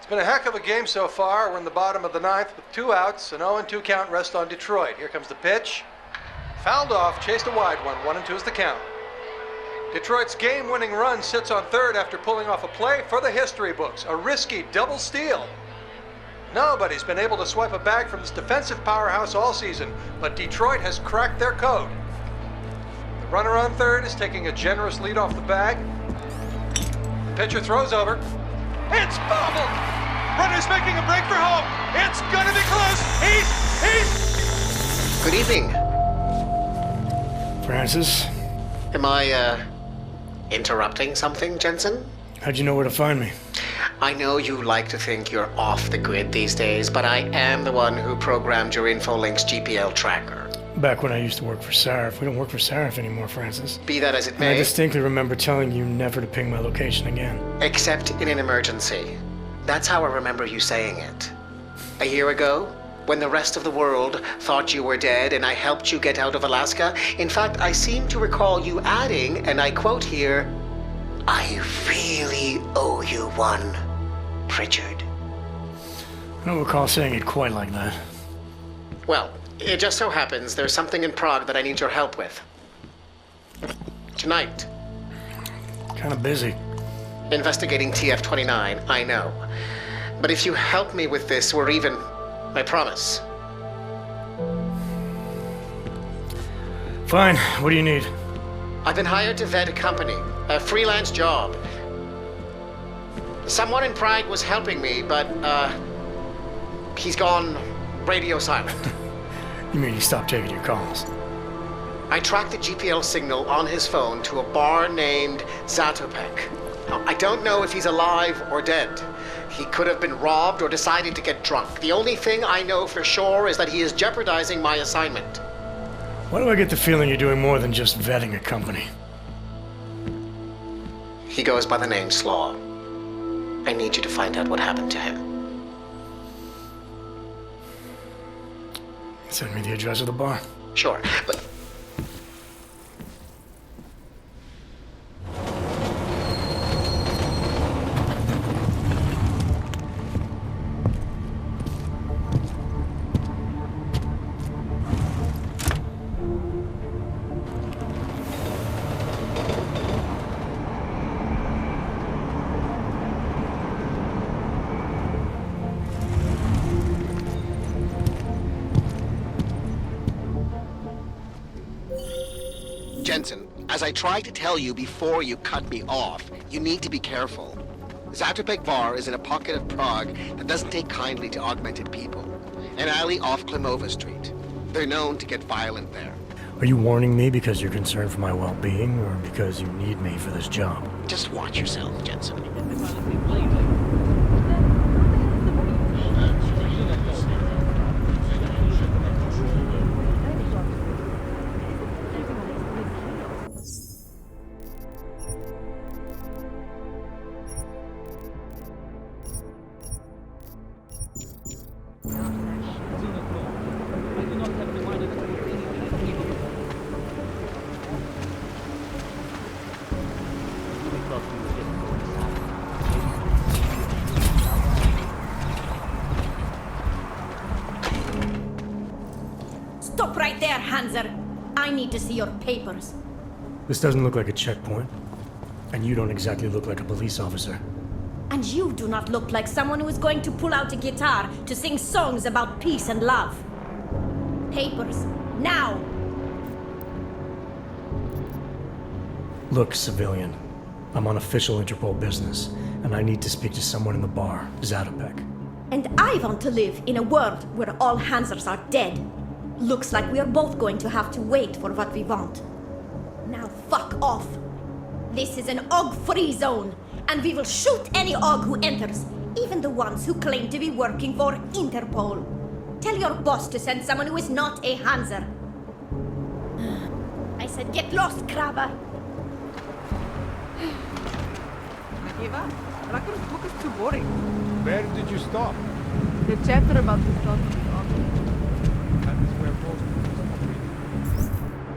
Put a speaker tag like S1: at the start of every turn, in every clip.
S1: It's been a heck of a game so far. We're in the bottom of the ninth with 2 outs, an 0-2 count rest on Detroit. Here comes the pitch. Fouled off, chased a wide one. 1-2 is the count. Detroit's game-winning run sits on third after pulling off a play for the history books. A risky double steal. Nobody's been able to swipe a bag from this defensive powerhouse all season, but Detroit has cracked their code. The runner on third is taking a generous lead off the bag. The pitcher throws over. It's bobbled! Runner's making a break for home. It's gonna be close. He's...
S2: Good evening.
S3: Francis?
S2: Am I, interrupting something, Jensen?
S3: How'd you know where to find me?
S2: I know you like to think you're off the grid these days, but I am the one who programmed your Infolink's GPL tracker.
S3: Back when I used to work for Sarif. We don't work for Sarif anymore, Francis.
S2: Be that as it
S3: And
S2: may.
S3: I distinctly remember telling you never to ping my location again.
S2: Except in an emergency. That's how I remember you saying it. A year ago, when the rest of the world thought you were dead and I helped you get out of Alaska, in fact, I seem to recall you adding, and I quote here, "I really owe you one, Pritchard."
S3: I don't recall saying it quite like that.
S2: Well, it just so happens there's something in Prague that I need your help with. Tonight.
S3: Kinda busy.
S2: Investigating TF-29, I know. But if you help me with this, we're even. I promise.
S3: Fine. What do you need?
S2: I've been hired to vet a company, a freelance job. Someone in Prague was helping me, but, he's gone radio silent.
S3: You mean you stopped taking your calls?
S2: I tracked the GPL signal on his phone to a bar named Zatopek. Now, I don't know if he's alive or dead. He could have been robbed or decided to get drunk. The only thing I know for sure is that he is jeopardizing my assignment.
S3: Why do I get the feeling you're doing more than just vetting a company?
S2: He goes by the name Slaw. I need you to find out what happened to him.
S3: Send me the address of the bar.
S2: Sure, but... Jensen, as I tried to tell you before you cut me off, you need to be careful. Zatopek Bar is in a pocket of Prague that doesn't take kindly to augmented people. An alley off Klimova Street. They're known to get violent there.
S3: Are you warning me because you're concerned for my well-being, or because you need me for this job?
S2: Just watch yourself, Jensen.
S4: Stop right there, Hanser. I need to see your papers.
S3: This doesn't look like a checkpoint. And you don't exactly look like a police officer.
S4: And you do not look like someone who is going to pull out a guitar to sing songs about peace and love. Papers, now!
S3: Look, civilian. I'm on official Interpol business, and I need to speak to someone in the bar, Zatopek.
S4: And I want to live in a world where all Hansers are dead. Looks like we are both going to have to wait for what we want. Now fuck off. This is an AUG-free zone, and we will shoot any AUG who enters, even the ones who claim to be working for Interpol. Tell your boss to send someone who is not a Hanser. I said get lost, Krabber.
S5: Eva, Rakar's book is too boring.
S6: Where did you stop?
S5: The chapter about the thought of the author.
S6: That is where most people stop reading.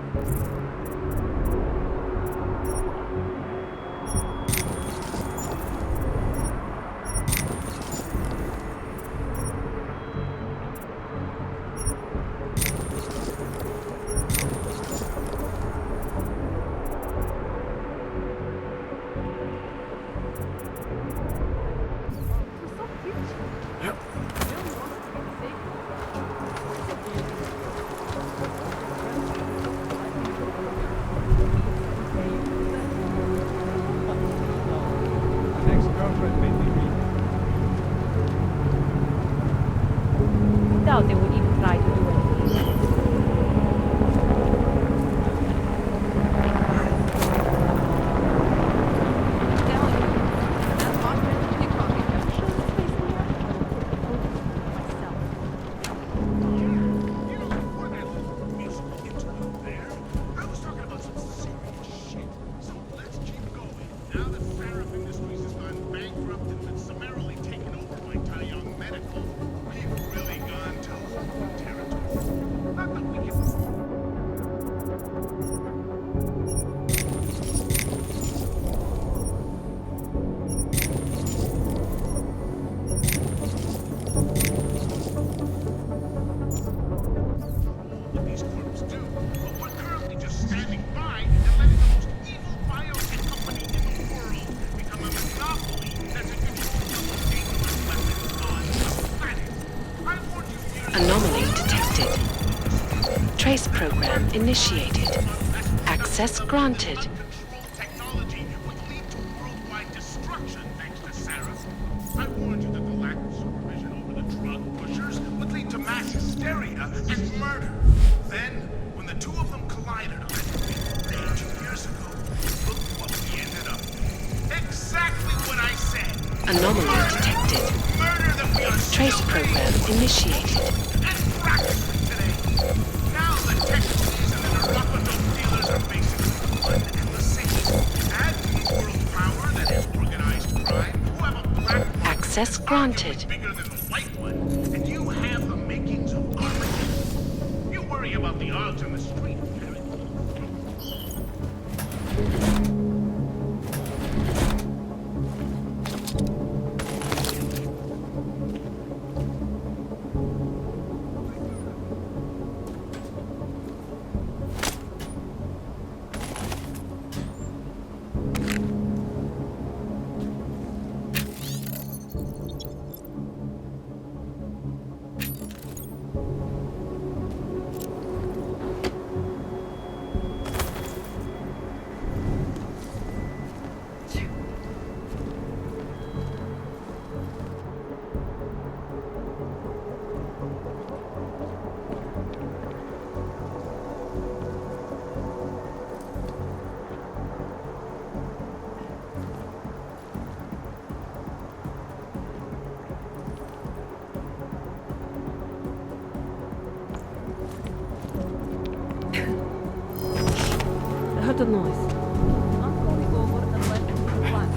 S6: Alfred made me read.
S5: Doubt they would even try to do anything.
S7: Anomaly detected. Trace program initiated. Access granted.
S8: Technology would lead to worldwide destruction thanks to Sarah. I warned you that the lack of supervision over the drug pushers would lead to mass hysteria and murder. Then, when the two of them collided on that 2 years ago, look what we ended up with. Exactly what I said.
S7: Anomaly detected.
S8: Murder that we are
S7: Trace
S8: still
S7: program initiated.
S8: and practicing today. Now the technologies and the neuropadope dealers are basically one and the same. Add to the world power that is organized crime, who have a black market
S7: Access granted.
S8: bigger than the white one, and you have the makings of Armageddon. You worry about the odds on the street, apparently.
S5: I heard a noise. Not going over unless it's fun.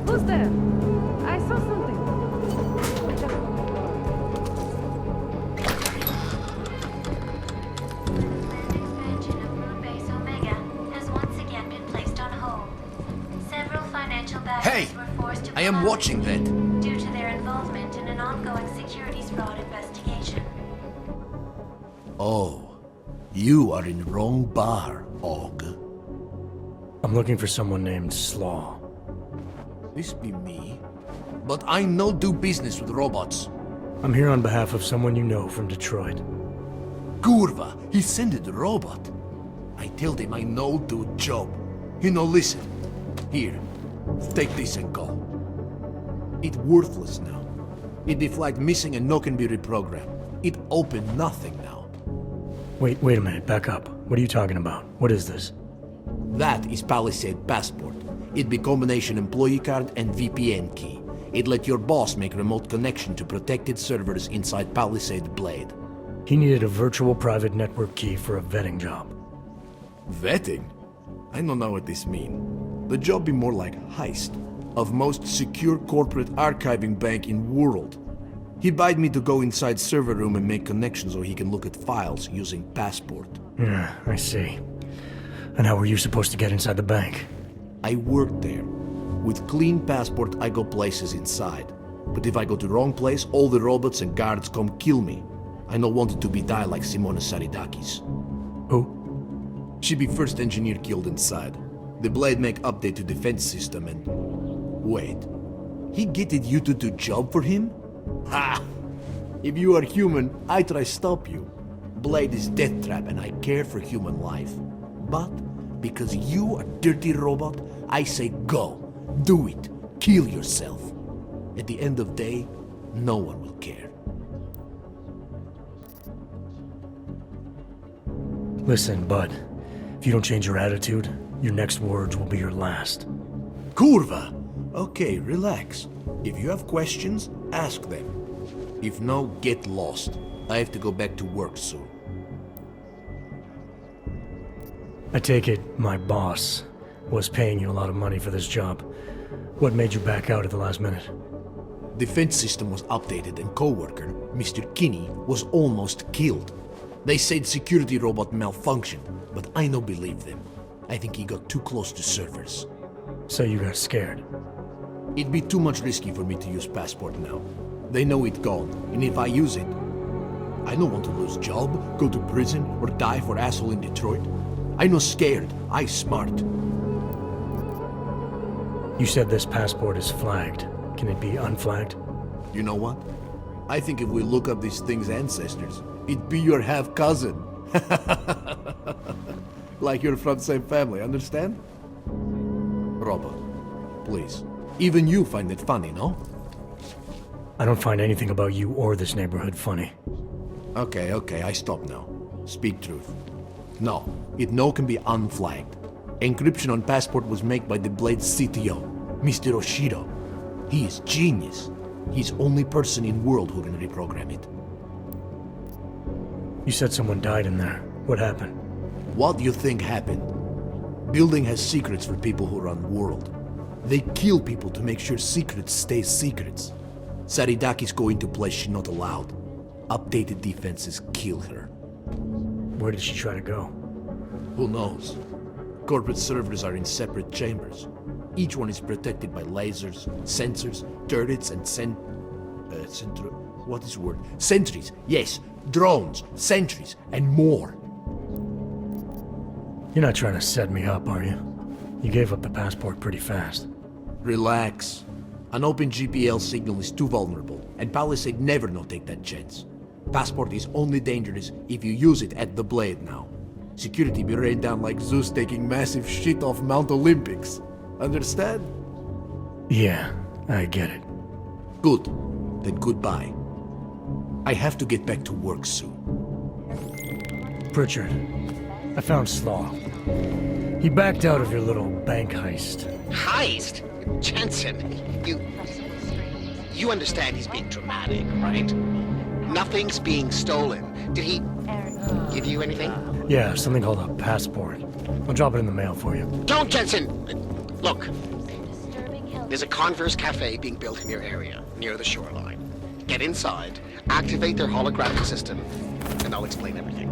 S5: Who's there? I saw something.
S9: Expansion of Moon Base Omega has once again been placed on hold. Several financial backers were forced to
S10: I am
S9: pull out
S10: watching that.
S9: due to their involvement in an ongoing securities fraud investigation.
S10: Oh, you are in wrong bar, Og.
S3: I'm looking for someone named Slaw.
S10: This be me. But I no do business with robots.
S3: I'm here on behalf of someone you know from Detroit.
S10: Kurva, he sent the robot. I told him I no do job. He no listen. Here, take this and go. It worthless now. It be flagged missing and no can be reprogrammed. It open nothing now.
S3: Wait a minute, back up. What are you talking about? What is this?
S10: That is Palisade Passport. It be combination employee card and VPN key. It let your boss make remote connection to protected servers inside Palisade Blade.
S3: He needed a virtual private network key for a vetting job.
S10: Vetting? I don't know what this mean. The job be more like heist of most secure corporate archiving bank in world. He bade me to go inside server room and make connections so he can look at files using Passport.
S3: Yeah, I see. And how were you supposed to get inside the bank?
S10: I worked there. With clean Passport, I go places inside. But if I go to wrong place, all the robots and guards come kill me. I no wanted to be die like Simona Saridakis.
S3: Who?
S10: She be first engineer killed inside. The Blade make update to defense system and... Wait. He getted you to do job for him? Ha! If you are human, I try stop you. Blade is death trap and I care for human life. But, because you are dirty robot, I say go. Do it. Kill yourself. At the end of the day, no one will care.
S3: Listen, bud. If you don't change your attitude, your next words will be your last.
S10: Kurva! Okay, relax. If you have questions, ask them. If no, get lost. I have to go back to work soon.
S3: I take it my boss was paying you a lot of money for this job. What made you back out at the last minute?
S10: Defense system was updated and co-worker, Mr. Kinney, was almost killed. They said security robot malfunctioned, but I no believe them. I think he got too close to servers.
S3: So you got scared.
S10: It'd be too much risky for me to use passport now. They know it's gone, and if I use it, I don't want to lose job, go to prison, or die for asshole in Detroit. I no scared, I smart.
S3: You said this passport is flagged. Can it be unflagged?
S10: You know what? I think if we look up this thing's ancestors, it'd be your half-cousin. Like you're from the same family, understand? Robert, please. Even you find it funny, no?
S3: I don't find anything about you or this neighborhood funny.
S10: Okay, I stop now. Speak truth. No, it no can be unflagged. Encryption on passport was made by the Blade's CTO, Mr. Oshido. He is genius. He's only person in world who can reprogram it.
S3: You said someone died in there. What happened?
S10: What do you think happened? Building has secrets for people who run world. They kill people to make sure secrets stay secrets. Saridakis go into place she's not allowed. Updated defenses kill her.
S3: Where did she try to go?
S10: Who knows? Corporate servers are in separate chambers. Each one is protected by lasers, sensors, turrets, and what is the word? Sentries, yes. Drones, sentries, and more.
S3: You're not trying to set me up, are you? You gave up the passport pretty fast.
S10: Relax. An open GPL signal is too vulnerable, and Palisade never no take that chance. Passport is only dangerous if you use it at the Blade now. Security be rained down like Zeus taking massive shit off Mount Olympics. Understand?
S3: Yeah, I get it.
S10: Good. Then goodbye. I have to get back to work soon.
S3: Pritchard, I found Slaw. He backed out of your little bank heist.
S2: Heist? Jensen, you understand he's being dramatic, right? Nothing's being stolen. Did he give you anything?
S3: Yeah, something called a passport. I'll drop it in the mail for you.
S2: Don't, Jensen! Look, there's a Converse cafe being built in your area, near the shoreline. Get inside, activate their holographic system, and I'll explain everything.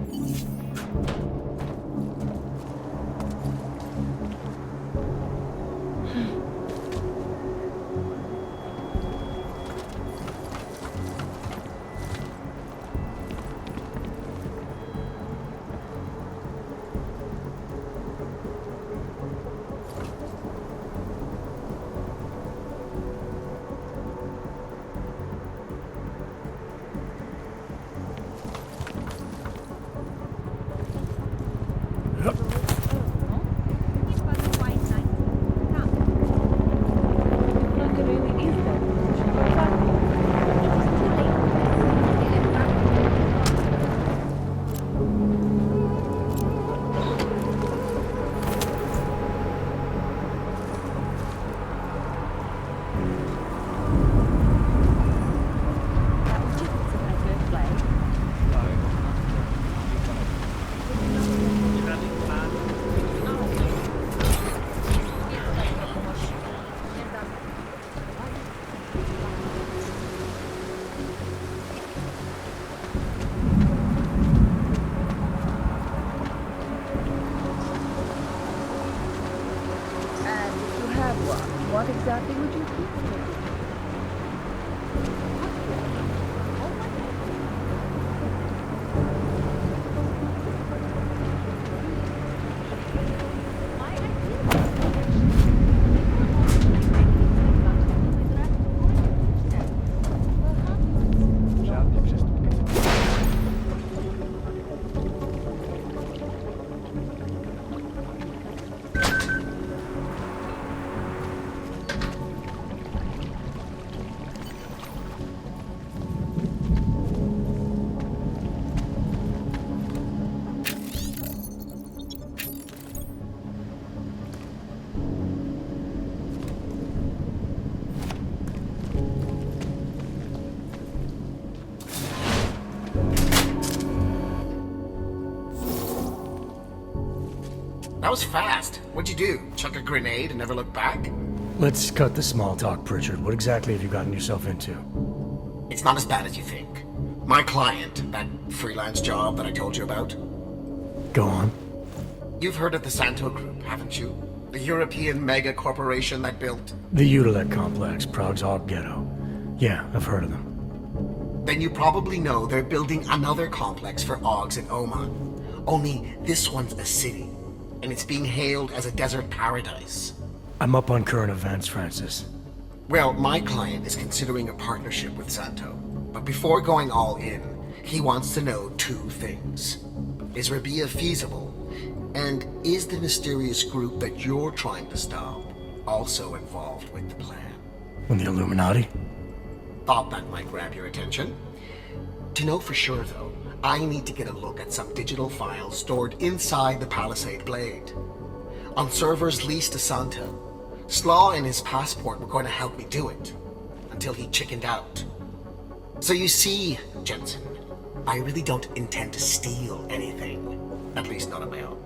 S5: What exactly would you keep?
S2: That was fast. What'd you do? Chuck a grenade and never look back?
S3: Let's cut the small talk, Pritchard. What exactly have you gotten yourself into?
S2: It's not as bad as you think. My client, that freelance job that I told you about.
S3: Go on.
S2: You've heard of the Santo Group, haven't you? The European mega corporation that built...
S3: The Utilec Complex, Prague's Og Ghetto. Yeah, I've heard of them.
S2: Then you probably know they're building another complex for Augs in Oma. Only this one's a city, and it's being hailed as a desert paradise.
S3: I'm up on current events, Francis.
S2: Well, my client is considering a partnership with Santo. But before going all in, he wants to know two things. Is Rebia feasible? And is the mysterious group that you're trying to stop also involved with the plan?
S3: The Illuminati?
S2: Thought that might grab your attention. To know for sure, though, I need to get a look at some digital files stored inside the Palisade Blade. On servers leased to Santo, Slaw and his passport were going to help me do it, until he chickened out. So you see, Jensen, I really don't intend to steal anything. At least not on my own.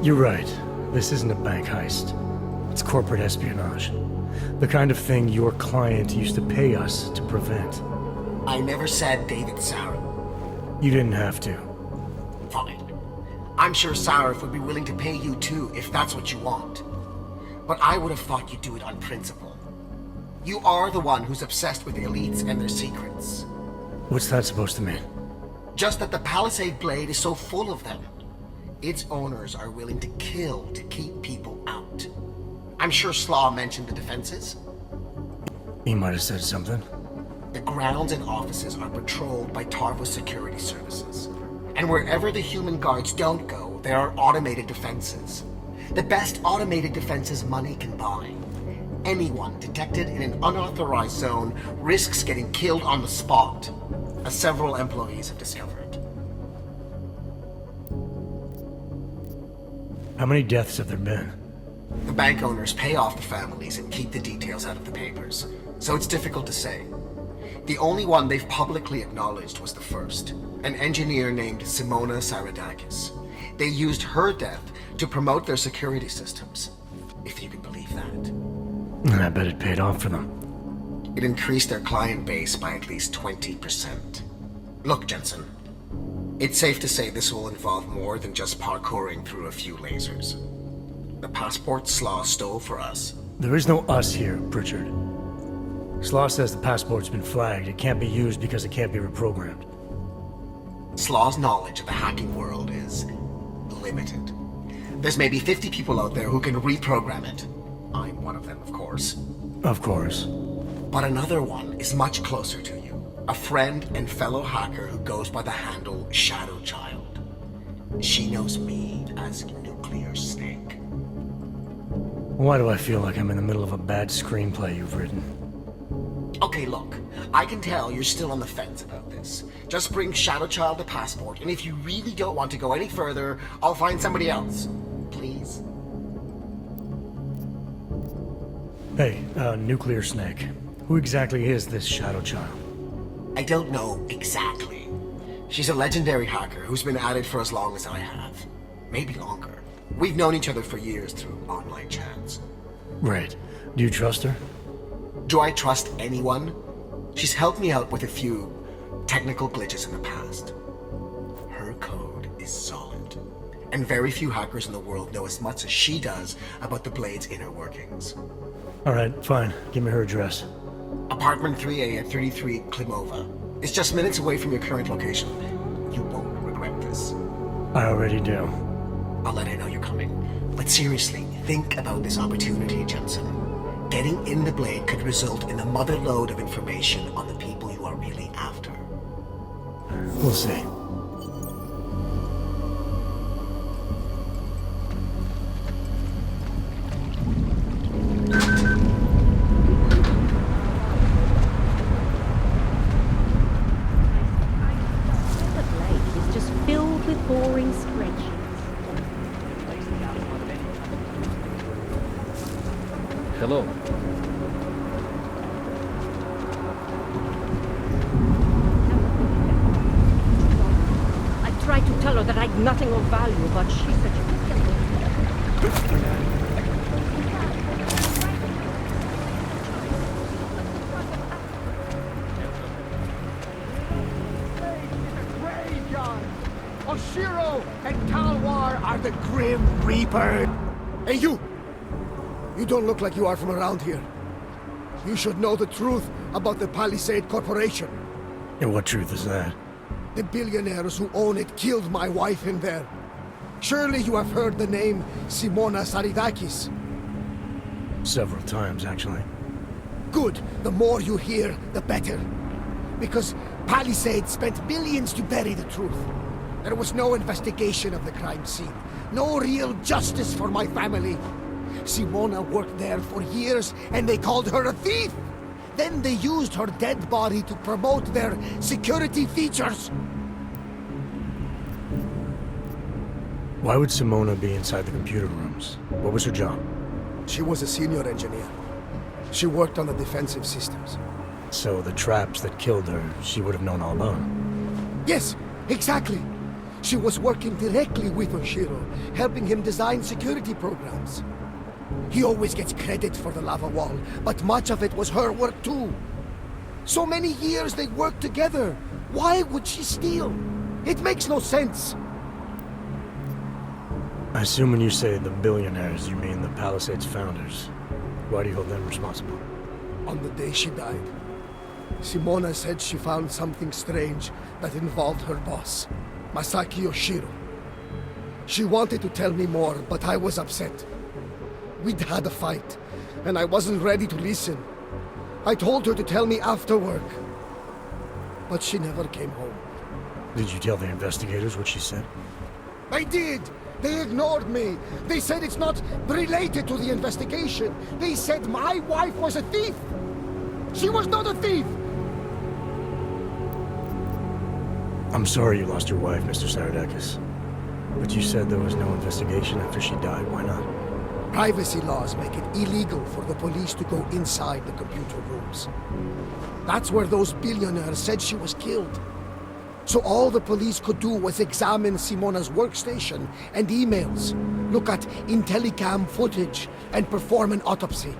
S3: You're right. This isn't a bank heist. It's corporate espionage. The kind of thing your client used to pay us to prevent.
S2: I never said David Sarah.
S3: You didn't have to.
S2: Fine. I'm sure Sarif would be willing to pay you too, if that's what you want. But I would have thought you'd do it on principle. You are the one who's obsessed with the elites and their secrets.
S3: What's that supposed to mean?
S2: Just that the Palisade Blade is so full of them. Its owners are willing to kill to keep people out. I'm sure Slaw mentioned the defenses.
S3: He might have said something.
S2: The grounds and offices are patrolled by Tarva security services. And wherever the human guards don't go, there are automated defenses. The best automated defenses money can buy. Anyone detected in an unauthorized zone risks getting killed on the spot, as several employees have discovered.
S3: How many deaths have there been?
S2: The bank owners pay off the families and keep the details out of the papers, so it's difficult to say. The only one they've publicly acknowledged was the first, an engineer named Simona Saridakis. They used her death to promote their security systems, if you can believe that.
S3: And I bet it paid off for them.
S2: It increased their client base by at least 20%. Look, Jensen, it's safe to say this will involve more than just parkouring through a few lasers. The passport Slaw stole for us.
S3: There is no us here, Pritchard. Slaw says the passport's been flagged. It can't be used because it can't be reprogrammed.
S2: Slaw's knowledge of the hacking world is limited. There's maybe 50 people out there who can reprogram it. I'm one of them, of course.
S3: Of course.
S2: But another one is much closer to you. A friend and fellow hacker who goes by the handle ShadowChild. She knows me as Nuclear Snake.
S3: Why do I feel like I'm in the middle of a bad screenplay you've written?
S2: Okay, look. I can tell you're still on the fence about this. Just bring ShadowChild the passport, and if you really don't want to go any further, I'll find somebody else. Please?
S3: Hey, Nuclear Snake. Who exactly is this ShadowChild?
S2: I don't know exactly. She's a legendary hacker who's been at it for as long as I have. Maybe longer. We've known each other for years through online chats.
S3: Right. Do you trust her?
S2: Do I trust anyone? She's helped me out with a few technical glitches in the past. Her code is solid. And very few hackers in the world know as much as she does about the Blade's inner workings.
S3: Alright, fine. Give me her address.
S2: Apartment 3A at 33 Klimova. It's just minutes away from your current location. You won't regret this.
S3: I already do.
S2: I'll let her know you're coming. But seriously, think about this opportunity, Jensen. Getting in the Blade could result in the mother lode of information on the people you are really after.
S3: We'll see.
S5: Boring spreadsheets.
S11: Hello.
S5: I tried to tell her that I'd nothing of value, but she said she could kill me.
S11: Oshiro and Talwar are the Grim Reaper. Hey, you! You don't look like you are from around here. You should know the truth about the Palisade Corporation.
S3: And what truth is that?
S11: The billionaires who own it killed my wife in there. Surely you have heard the name Simona Saridakis.
S3: Several times, actually.
S11: Good. The more you hear, the better. Because Palisade spent billions to bury the truth. There was no investigation of the crime scene. No real justice for my family. Simona worked there for years, and they called her a thief! Then they used her dead body to promote their security features.
S3: Why would Simona be inside the computer rooms? What was her job?
S11: She was a senior engineer. She worked on the defensive systems.
S3: So the traps that killed her, she would have known all about.
S11: Yes, exactly. She was working directly with Oshiro, helping him design security programs. He always gets credit for the lava wall, but much of it was her work too. So many years they worked together. Why would she steal? It makes no sense.
S3: I assume when you say the billionaires, you mean the Palisades founders. Why do you hold them responsible?
S11: On the day she died, Simona said she found something strange that involved her boss, Masaki Oshiro. She wanted to tell me more, but I was upset. We'd had a fight, and I wasn't ready to listen. I told her to tell me after work, but she never came home.
S3: Did you tell the investigators what she said?
S11: I did! They ignored me! They said it's not related to the investigation! They said my wife was a thief! She was not a thief!
S3: I'm sorry you lost your wife, Mr. Saridakis. But you said there was no investigation after she died. Why not?
S11: Privacy laws make it illegal for the police to go inside the computer rooms. That's where those billionaires said she was killed. So all the police could do was examine Simona's workstation and emails, look at Intellicam footage, and perform an autopsy.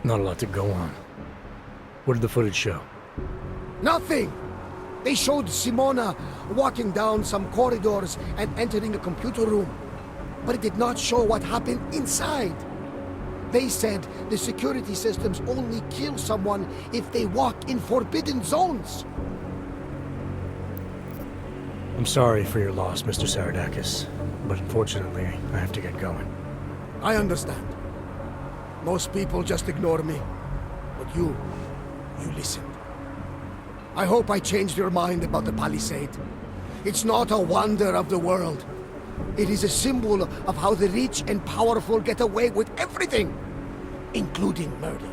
S3: Not a lot to go on. What did the footage show?
S11: Nothing! They showed Simona walking down some corridors and entering a computer room. But it did not show what happened inside. They said the security systems only kill someone if they walk in forbidden zones.
S3: I'm sorry for your loss, Mr. Saridakis, but unfortunately, I have to get going.
S11: I understand. Most people just ignore me. But you listened. I hope I changed your mind about the Palisade. It's not a wonder of the world. It is a symbol of how the rich and powerful get away with everything, including murder.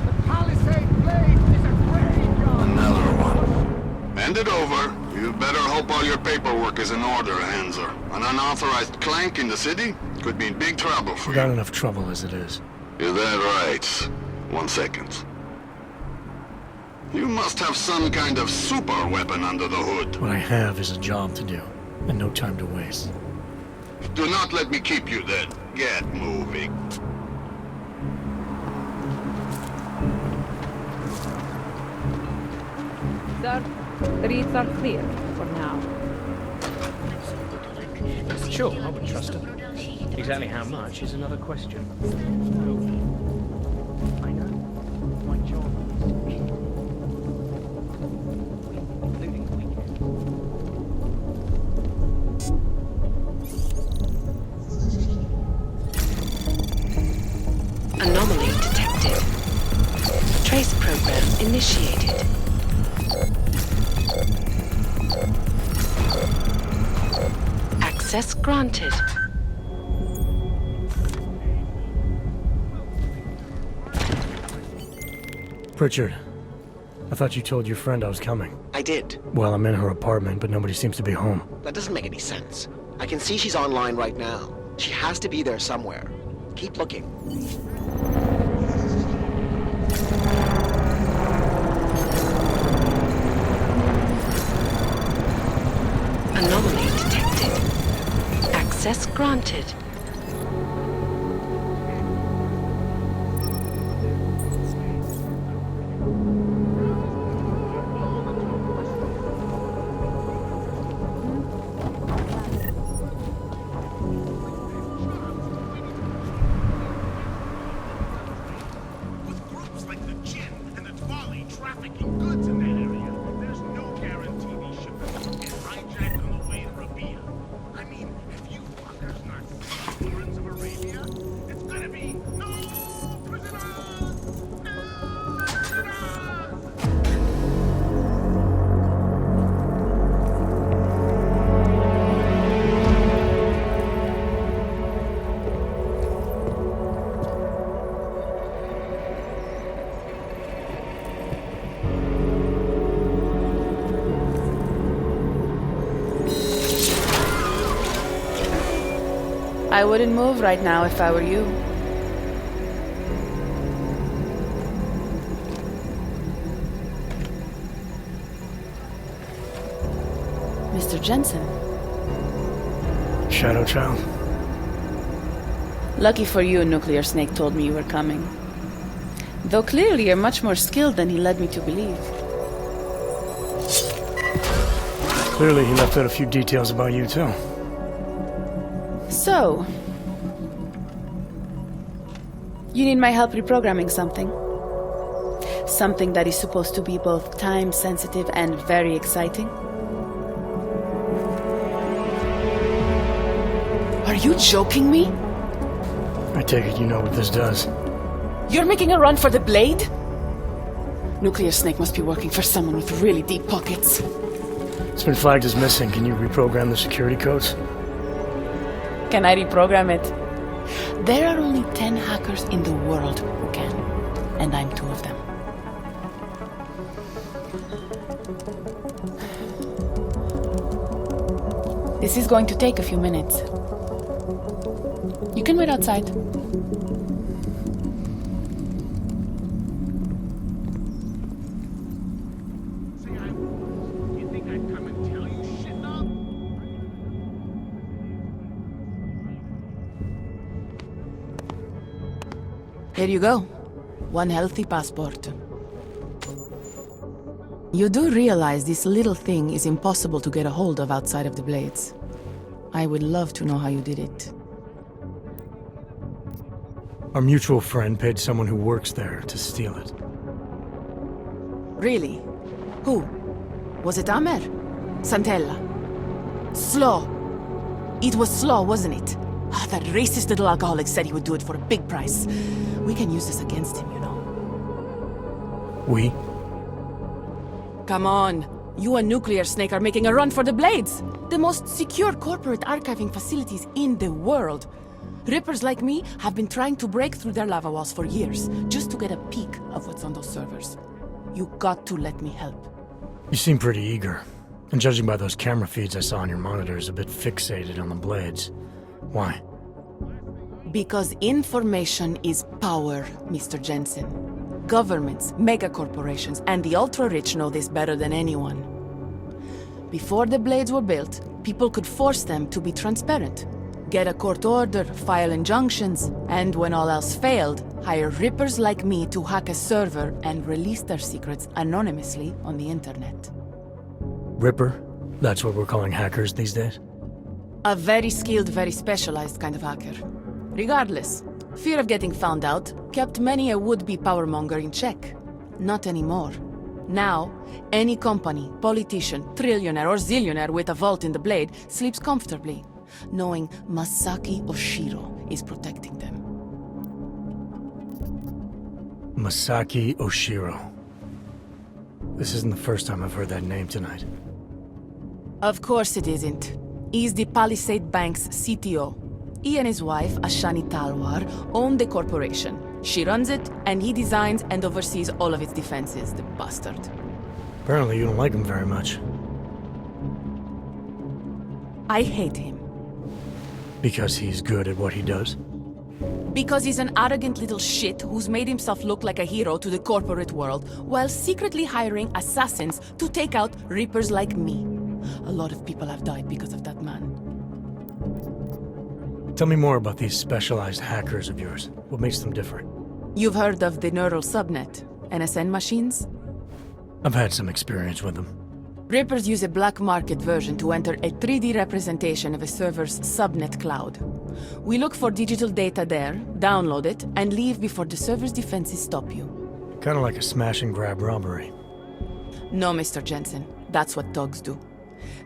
S11: The Palisade Blade is a graveyard!
S8: Another one. Hand it over. You better hope all your paperwork is in order, Hanser. An unauthorized clank in the city could be in big trouble for you.
S3: Got enough trouble as it is.
S8: Is that right? 1 second. You must have some kind of super weapon under the hood.
S3: What I have is a job to do, and no time to waste.
S8: Do not let me keep you then. Get moving.
S5: Sir, the reads are clear for now.
S12: Sure, I would trust her. Exactly how much is another question. I know. My job is including the weekend.
S7: Anomaly detected. Trace program initiated. Access granted.
S3: Pritchard, I thought you told your friend I was coming.
S2: I did.
S3: Well, I'm in her apartment, but nobody seems to be home.
S2: That doesn't make any sense. I can see she's online right now. She has to be there somewhere. Keep looking.
S7: Anomaly detected. Access granted.
S8: With groups like the Jinn and the Twali trafficking goods in that area, there's no guarantee these shipments will get hijacked on the way to Rabia. I mean, if you fuckers not see Lawrence of Arabia, it's gonna be no prisoners! No prisoners!
S13: I wouldn't move right now if I were you. Mr. Jensen.
S3: ShadowChild.
S13: Lucky for you, Nuclear Snake told me you were coming. Though clearly you're much more skilled than he led me to believe.
S3: Clearly he left out a few details about you too.
S13: So, you need my help reprogramming something. Something that is supposed to be both time-sensitive and very exciting. Are you joking me?
S3: I take it you know what this does.
S13: You're making a run for the blade? Nuclear Snake must be working for someone with really deep pockets.
S3: It's been flagged as missing. Can you reprogram the security codes?
S13: Can I reprogram it? There are only 10 hackers in the world who can, and I'm 2 of them. This is going to take a few minutes. You can wait outside.
S8: You think I'd come and tell you shit, dog?
S13: Here you go. 1 healthy passport. You do realize this little thing is impossible to get a hold of outside of the Blades. I would love to know how you did it.
S3: Our mutual friend paid someone who works there to steal it.
S13: Really? Who? Was it Amer? Santella? Slaw? It was Slaw, wasn't it? Ah, that racist little alcoholic said he would do it for a big price. We can use this against him, you know.
S3: We?
S13: Come on. You and Nuclear Snake are making a run for the Blades. The most secure corporate archiving facilities in the world. Rippers like me have been trying to break through their lava walls for years, just to get a peek of what's on those servers. You got to let me help.
S3: You seem pretty eager. And judging by those camera feeds I saw on your monitors, a bit fixated on the Blades. Why?
S13: Because information is power, Mr. Jensen. Governments, megacorporations, and the ultra-rich know this better than anyone. Before the Blades were built, people could force them to be transparent. Get a court order, file injunctions, and when all else failed, hire rippers like me to hack a server and release their secrets anonymously on the internet.
S3: Ripper? That's what we're calling hackers these days?
S13: A very skilled, very specialized kind of hacker. Regardless, fear of getting found out kept many a would-be powermonger in check. Not anymore. Now, any company, politician, trillionaire or zillionaire with a vault in the Blade sleeps comfortably, knowing Masaki Oshiro is protecting them.
S3: Masaki Oshiro. This isn't the first time I've heard that name tonight.
S13: Of course it isn't. He's the Palisade Bank's CTO. He and his wife, Ashani Talwar, own the corporation. She runs it, and he designs and oversees all of its defenses, the bastard.
S3: Apparently you don't like him very much.
S13: I hate him.
S3: Because he's good at what he does?
S13: Because he's an arrogant little shit who's made himself look like a hero to the corporate world, while secretly hiring assassins to take out Reapers like me. A lot of people have died because of that man.
S3: Tell me more about these specialized hackers of yours. What makes them different?
S13: You've heard of the neural subnet, NSN machines?
S3: I've had some experience with them.
S13: Rippers use a black market version to enter a 3D representation of a server's subnet cloud. We look for digital data there, download it, and leave before the server's defenses stop you.
S3: Kinda like a smash and grab robbery.
S13: No, Mr. Jensen. That's what thugs do.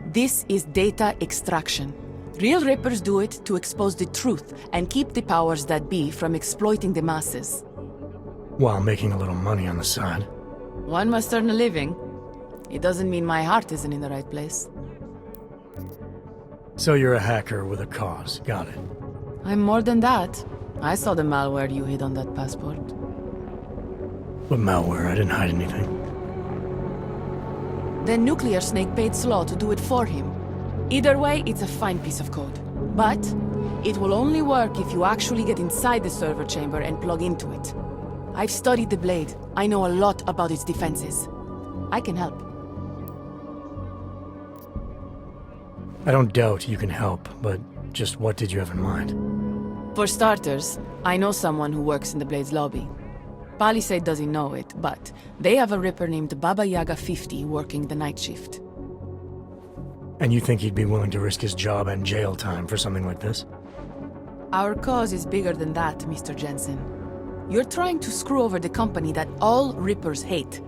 S13: This is data extraction. Real Rippers do it to expose the truth and keep the powers that be from exploiting the masses.
S3: While making a little money on the side.
S13: One must earn a living. It doesn't mean my heart isn't in the right place.
S3: So you're a hacker with a cause. Got it.
S13: I'm more than that. I saw the malware you hid on that passport.
S3: What malware? I didn't hide anything.
S13: Then Nuclear Snake paid Slaw to do it for him. Either way, it's a fine piece of code. But it will only work if you actually get inside the server chamber and plug into it. I've studied the Blade. I know a lot about its defenses. I can help.
S3: I don't doubt you can help, but just what did you have in mind?
S13: For starters, I know someone who works in the Blade's lobby. Palisade doesn't know it, but they have a Ripper named Baba Yaga 50 working the night shift.
S3: And you think he'd be willing to risk his job and jail time for something like this?
S13: Our cause is bigger than that, Mr. Jensen. You're trying to screw over the company that all Rippers hate.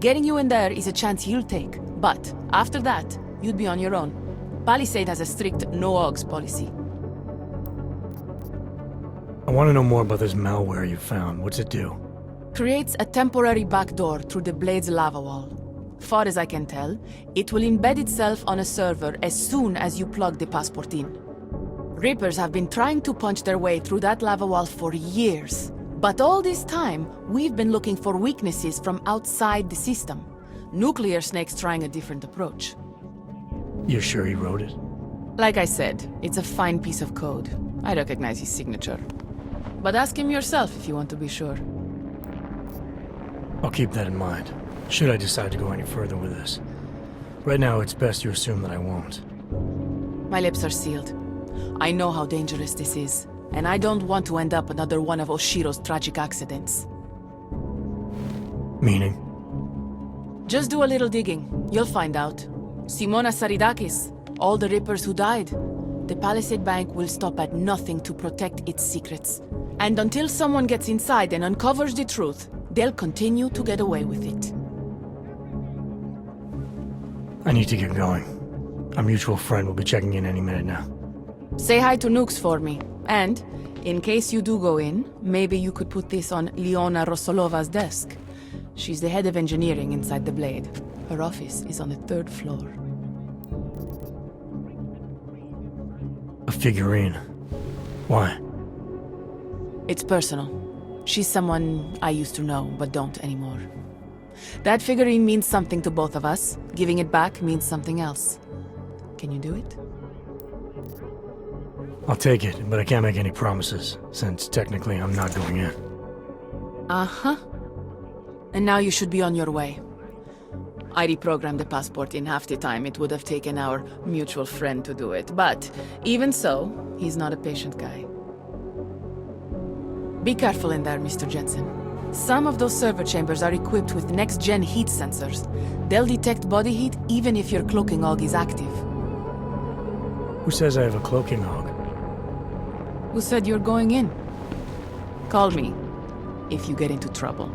S13: Getting you in there is a chance he'll take, but after that, you'd be on your own. Palisade has a strict no-ogs policy.
S3: I want to know more about this malware you found. What's it do?
S13: Creates a temporary backdoor through the Blade's lava wall. Far as I can tell, it will embed itself on a server as soon as you plug the passport in. Rippers have been trying to punch their way through that lava wall for years. But all this time, we've been looking for weaknesses from outside the system. Nuclear Snake's trying a different approach.
S3: You're sure he wrote it?
S13: Like I said, it's a fine piece of code. I recognize his signature. But ask him yourself if you want to be sure.
S3: I'll keep that in mind, should I decide to go any further with this. Right now, it's best you assume that I won't.
S13: My lips are sealed. I know how dangerous this is, and I don't want to end up another one of Oshiro's tragic accidents.
S3: Meaning?
S13: Just do a little digging. You'll find out. Simona Saridakis, all the Rippers who died. The Palisade Bank will stop at nothing to protect its secrets. And until someone gets inside and uncovers the truth, they'll continue to get away with it.
S3: I need to get going. Our mutual friend will be checking in any minute now.
S13: Say hi to Nukes for me. And, in case you do go in, maybe you could put this on Leona Rosolova's desk. She's the head of engineering inside the Blade. Her office is on the 3rd floor.
S3: A figurine. Why?
S13: It's personal. She's someone I used to know, but don't anymore. That figurine means something to both of us. Giving it back means something else. Can you do it?
S3: I'll take it, but I can't make any promises, since technically I'm not going in.
S13: Uh-huh. And now you should be on your way. I reprogrammed the passport in half the time it would have taken our mutual friend to do it, but even so, he's not a patient guy. Be careful in there, Mr. Jensen. Some of those server chambers are equipped with next-gen heat sensors. They'll detect body heat even if your cloaking aug is active.
S3: Who says I have a cloaking aug?
S13: Who said you're going in? Call me if you get into trouble.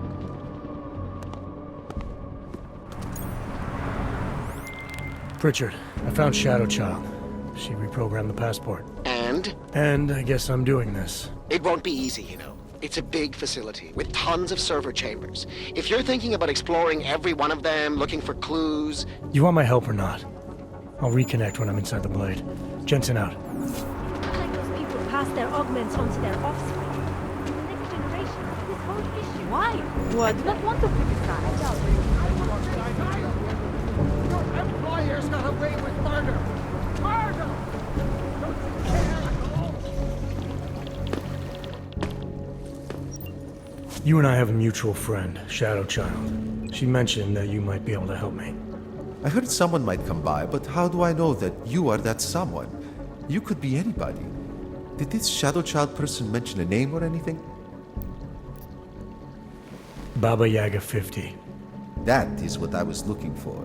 S3: Pritchard, I found ShadowChild. She reprogrammed the passport.
S2: And?
S3: And I guess I'm doing this.
S2: It won't be easy, you know. It's a big facility with tons of server chambers. If you're thinking about exploring every one of them, looking for clues...
S3: You want my help or not? I'll reconnect when I'm inside the Blade. Jensen out.
S14: Like those people pass their augments onto their offspring. In the next generation, this whole issue. Why?
S5: What?
S14: I do not want to criticize.
S11: Your employers got away with murder! Murder! Don't you care at all?
S3: You and I have a mutual friend, ShadowChild. She mentioned that you might be able to help me.
S15: I heard someone might come by, but how do I know that you are that someone? You could be anybody. Did this ShadowChild person mention a name or anything?
S3: Baba Yaga 50.
S15: That is what I was looking for.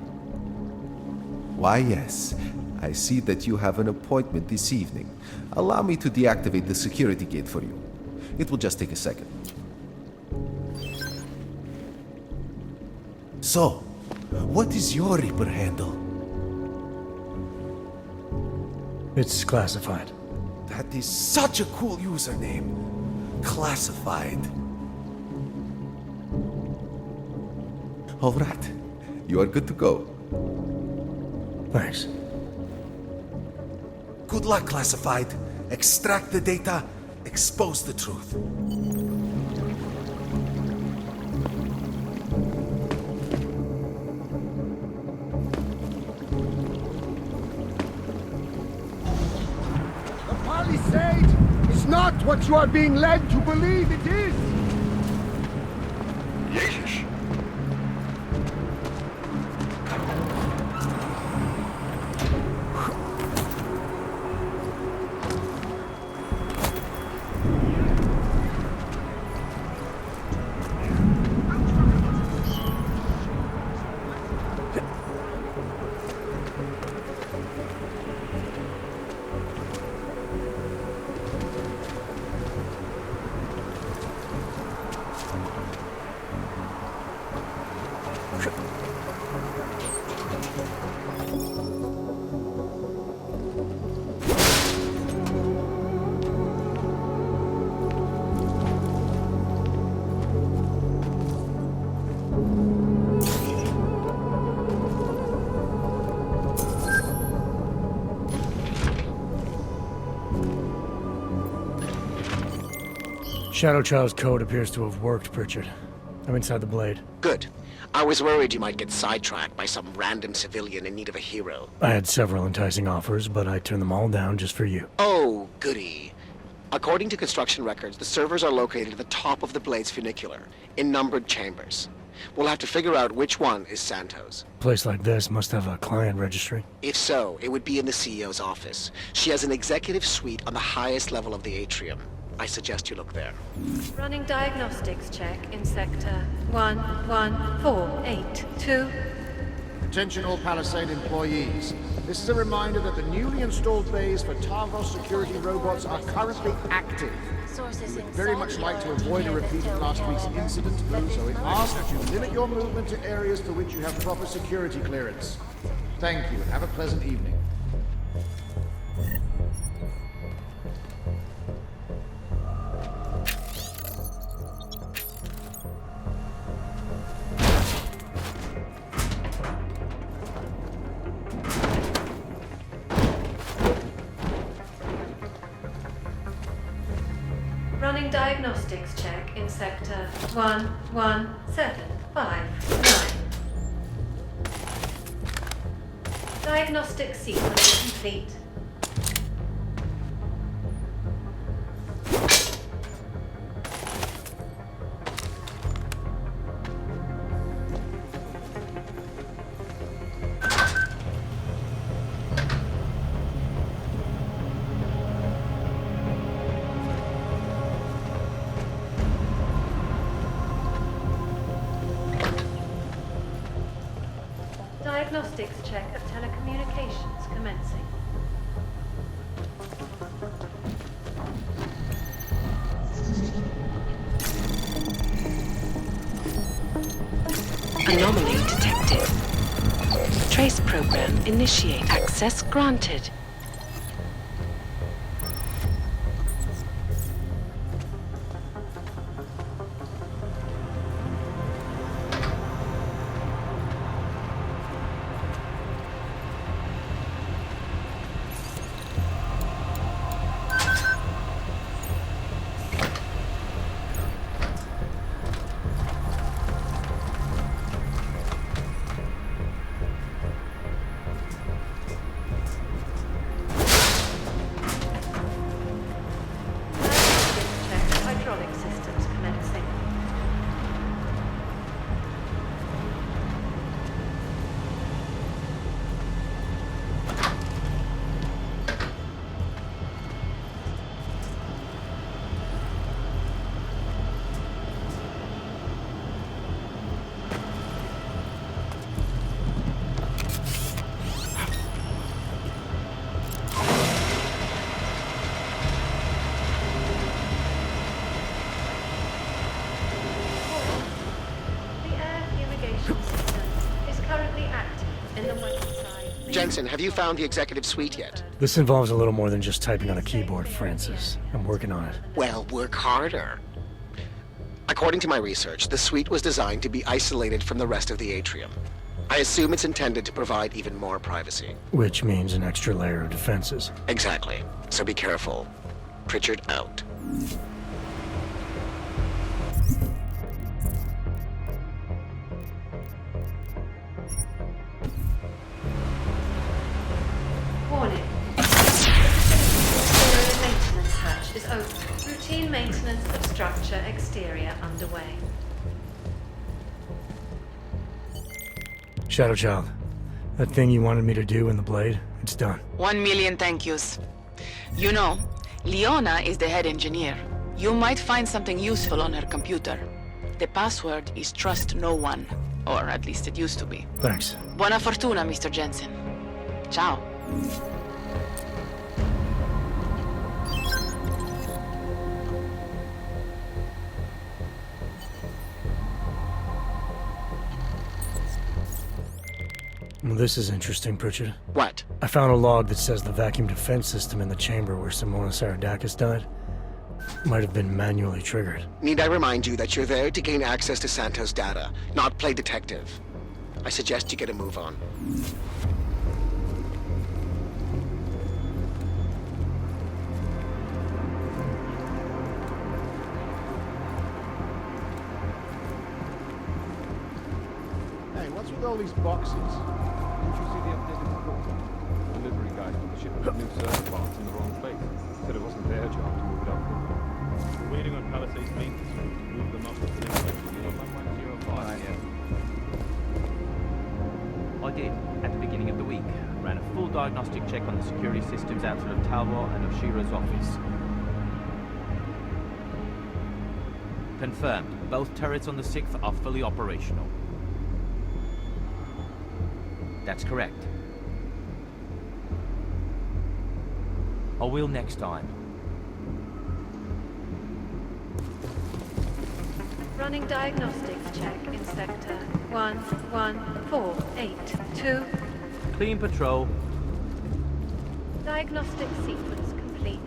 S15: Why, yes. I see that you have an appointment this evening. Allow me to deactivate the security gate for you. It will just take a second. So, what is your Reaper handle?
S3: It's classified.
S15: That is such a cool username. Classified. All right. You are good to go.
S3: Thanks.
S15: Good luck, Classified. Extract the data, expose the truth.
S11: The palisade is not what you are being led to believe it is!
S8: Jesus.
S3: ShadowChild's code appears to have worked, Pritchard. I'm inside the blade.
S2: Good. I was worried you might get sidetracked by some random civilian in need of a hero.
S3: I had several enticing offers, but I turned them all down just for you.
S2: Oh, goody. According to construction records, the servers are located at the top of the blade's funicular, in numbered chambers. We'll have to figure out which one is Santo's.
S3: A place like this must have a client registry.
S2: If so, it would be in the CEO's office. She has an executive suite on the highest level of the atrium. I suggest you look there.
S5: Running diagnostics check in sector 11482.
S16: Attention all Palisade employees. This is a reminder that the newly installed bays for Tarvos security robots are currently active. We would very much like to avoid a repeat of last week's incident, so it asks that you limit your movement to areas for which you have proper security clearance. Thank you, and have a pleasant evening.
S5: Running diagnostics check in sector 11759. Diagnostic sequence complete. Diagnostics check of telecommunications commencing.
S7: Anomaly detected. Trace program initiate. Access granted.
S2: Jensen, have you found the executive suite yet?
S3: This involves a little more than just typing on a keyboard, Francis. I'm working on it.
S2: Well, work harder. According to my research, the suite was designed to be isolated from the rest of the atrium. I assume it's intended to provide even more privacy.
S3: Which means an extra layer of defenses.
S2: Exactly. So be careful. Pritchard out.
S17: Warning. The maintenance hatch is open. Routine maintenance of structure exterior underway.
S3: ShadowChild, that thing you wanted me to do in the blade, it's done.
S13: 1 million thank yous. You know, Leona is the head engineer. You might find something useful on her computer. The password is trust no one. Or at least it used to be.
S3: Thanks.
S13: Buona fortuna, Mr. Jensen. Ciao.
S3: Well, this is interesting, Pritchard.
S2: What?
S3: I found a log that says the vacuum defense system in the chamber where Simona Saridakis died might have been manually triggered.
S2: Need I remind you that you're there to gain access to Santos' data, not play detective? I suggest you get a move on.
S6: Hey, what's with all these boxes? Didn't you see the updated report? Delivery guy took the shipment of new server parts in the wrong place. Said it wasn't their job to move it up. We're waiting on Palisades maintenance to move them up to the next level. 1105.
S12: I did, at the beginning of the week. Ran a full diagnostic check on the security systems outside of Talbot and Oshira's office. Confirmed. Both turrets on the 6th are fully operational. That's correct. I will next time.
S17: Running diagnostics check in sector 11482.
S12: Clean patrol.
S17: Diagnostic sequence complete.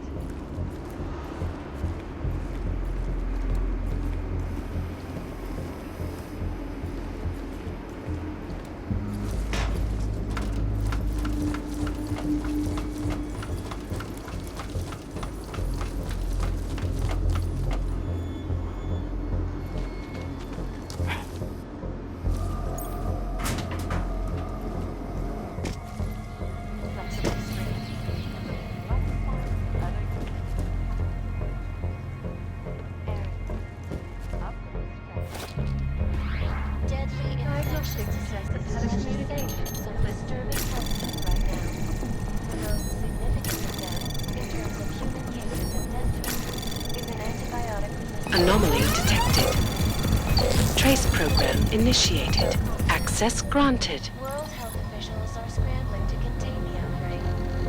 S7: Anomaly detected. Trace program initiated. Access granted.
S9: World health officials are scrambling to contain the outbreak,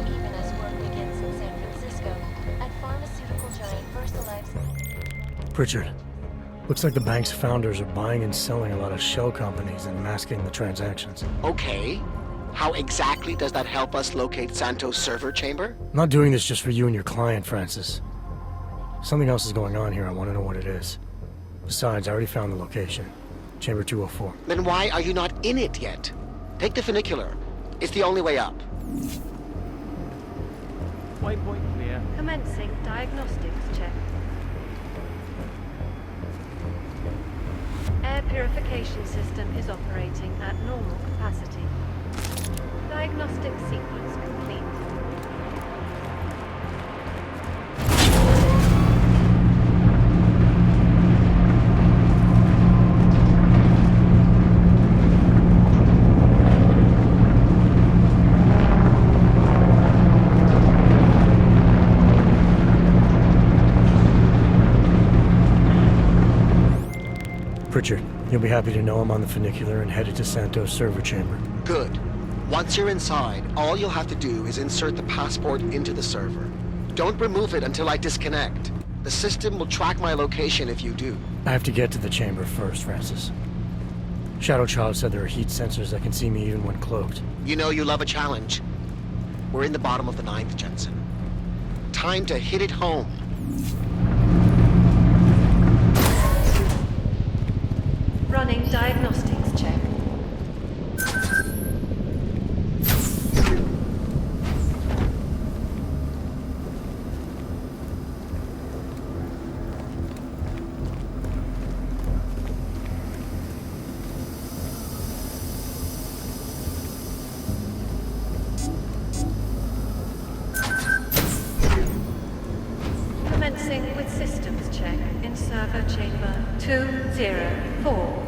S9: even as work begins in San Francisco at pharmaceutical giant VersaLife's.
S3: Pritchard, looks like the bank's founders are buying and selling a lot of shell companies and masking the transactions.
S2: Okay. How exactly does that help us locate Santos' server chamber?
S3: I'm not doing this just for you and your client, Francis. Something else is going on here. I want to know what it is. Besides, I already found the location. Chamber 204.
S2: Then why are you not in it yet? Take the funicular. It's the only way up.
S12: Waypoint clear.
S17: Commencing diagnostics check. Air purification system is operating at normal capacity. Diagnostic sequence complete.
S3: Pritchard, you'll be happy to know I'm on the funicular and headed to Santos' server chamber.
S2: Good. Once you're inside, all you'll have to do is insert the passport into the server. Don't remove it until I disconnect. The system will track my location if you do.
S3: I have to get to the chamber first, Francis. ShadowChild said there are heat sensors that can see me even when cloaked.
S2: You know you love a challenge. We're in the bottom of the 9th, Jensen. Time to hit it home.
S17: Running diagnostics check. Commencing with systems check in Server Chamber 204.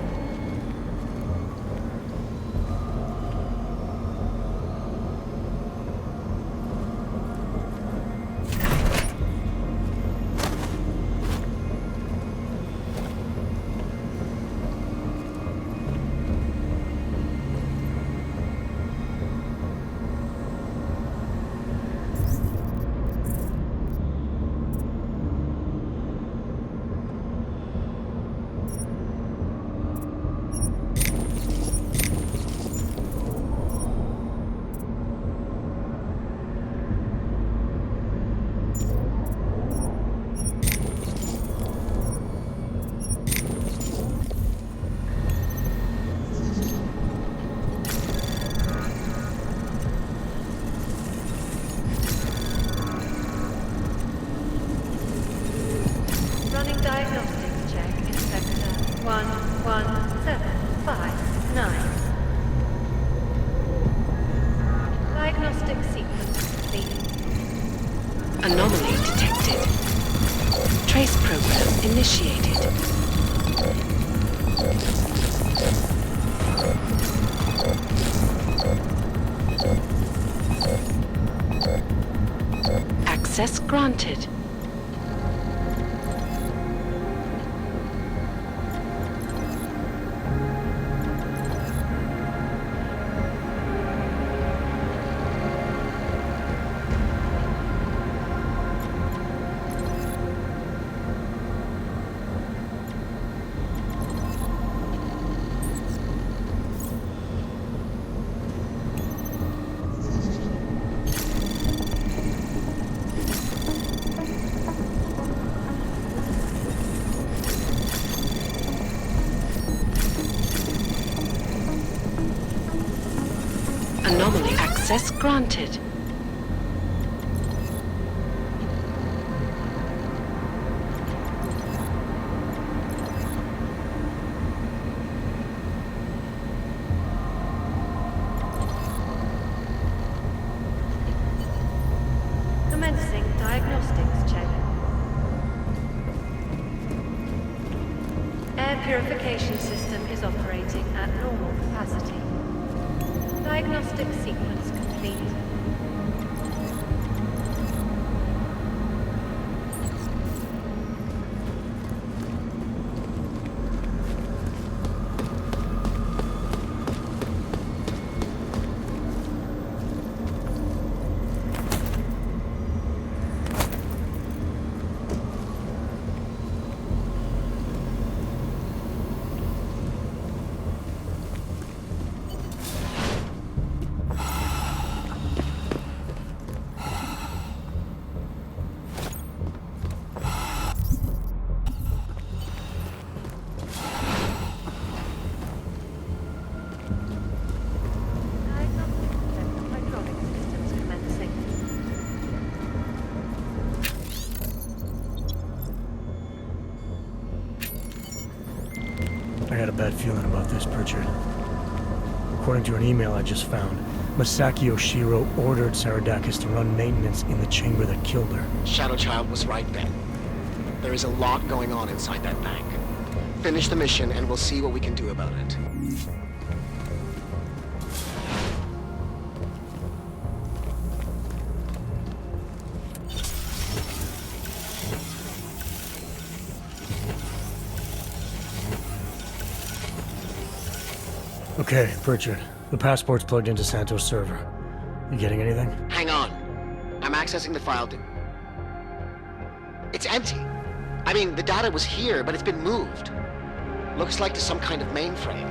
S17: Running diagnostics check in sector 11759. Diagnostic sequence complete.
S7: Anomaly detected. Trace program initiated. Access granted. Anomaly access granted.
S17: Commencing diagnostics check. Air purification system is operating at normal capacity. Diagnostic sequence complete.
S3: I had a bad feeling about this, Pritchard. According to an email I just found, Masaki Oshiro ordered Saridakis to run maintenance in the chamber that killed her.
S2: ShadowChild was right then. There is a lot going on inside that bank. Finish the mission and we'll see what we can do about it.
S3: Okay, Pritchard. The passport's plugged into Santos' server. You getting anything?
S2: Hang on. I'm accessing the file. It's empty. I mean, the data was here, but it's been moved. Looks like to some kind of mainframe.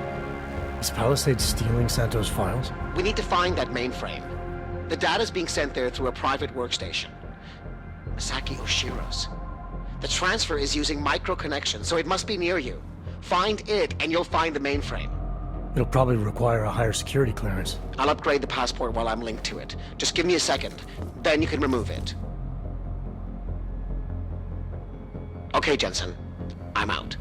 S3: Is Palisade stealing Santos' files?
S2: We need to find that mainframe. The data's being sent there through a private workstation. Masaki Oshiro's. The transfer is using micro-connections, so it must be near you. Find it, and you'll find the mainframe.
S3: It'll probably require a higher security clearance.
S2: I'll upgrade the passport while I'm linked to it. Just give me a second. Then you can remove it. Okay, Jensen. I'm out.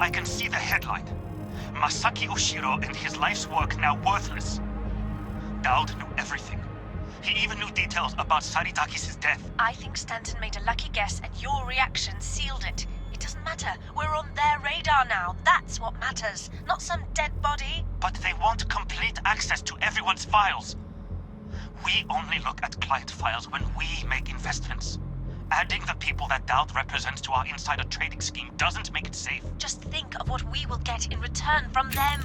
S18: I can see the headline. Masaki Oshiro and his life's work now worthless. Dowd knew everything. He even knew details about Saridakis' death.
S19: I think Stanton made a lucky guess and your reaction sealed it. It doesn't matter. We're on their radar now. That's what matters. Not some dead body.
S18: But they want complete access to everyone's files. We only look at client files when we make investments. Adding the people that Dowd represents to our insider trading scheme doesn't make it safe.
S19: Just think of what we will get in return from them.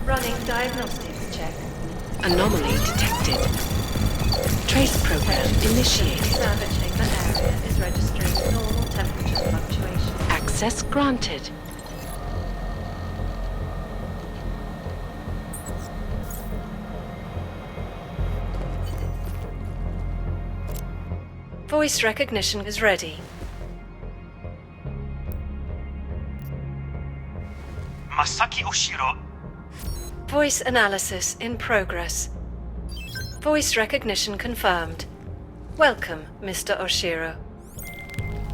S17: Running diagnostics check.
S7: Anomaly detected. Trace program initiated.
S17: Server chamber area is registering normal temperature fluctuations.
S7: Access granted.
S17: Voice recognition is ready.
S18: Masaki Oshiro.
S17: Voice analysis in progress. Voice recognition confirmed. Welcome, Mr. Oshiro.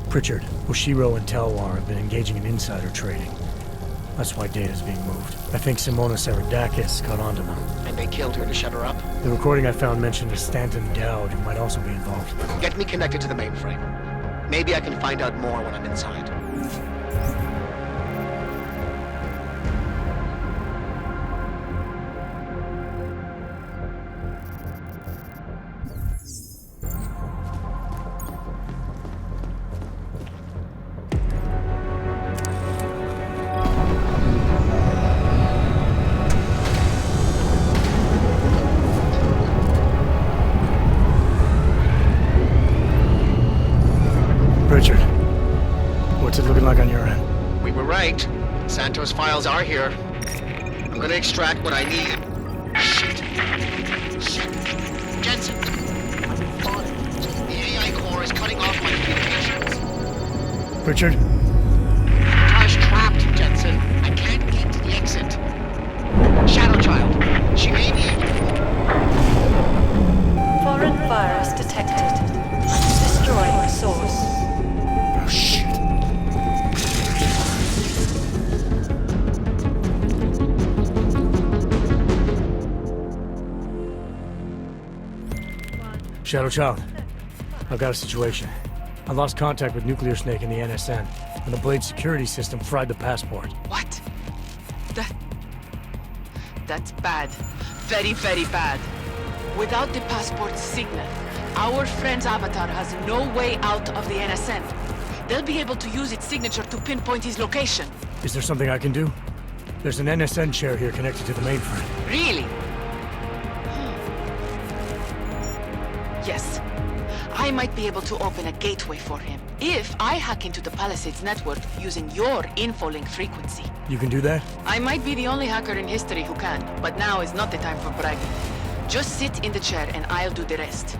S3: Pritchard, Oshiro and Talwar have been engaging in insider trading. That's why data's being moved. I think Simona Saridakis got onto them.
S2: And they killed her to shut her up?
S3: The recording I found mentioned a Stanton Dowd who might also be involved.
S2: Get me connected to the mainframe. Maybe I can find out more when I'm inside.
S3: Richard, what's it looking like on your end?
S2: We were right. Santos' files are here. I'm gonna extract what I need. Shit. Jensen! I'm falling. The AI core is cutting off my communications.
S3: Richard?
S2: Car's trapped, Jensen. I can't get to the exit. ShadowChild. She may be...
S17: Foreign virus detected. Destroying the source.
S3: Oh, shit. ShadowChild, I've got a situation. I lost contact with Nuclear Snake and the NSN, and the Blade security system fried the passport.
S13: What? That's bad. Very, very bad. Without the passport signal, our friend's avatar has no way out of the NSN. They'll be able to use its signature to pinpoint his location.
S3: Is there something I can do? There's an NSN chair here connected to the mainframe.
S13: Really? Yes. I might be able to open a gateway for him if I hack into the Palisades network using your infolink frequency.
S3: You can do that?
S13: I might be the only hacker in history who can, but now is not the time for bragging. Just sit in the chair and I'll do the rest.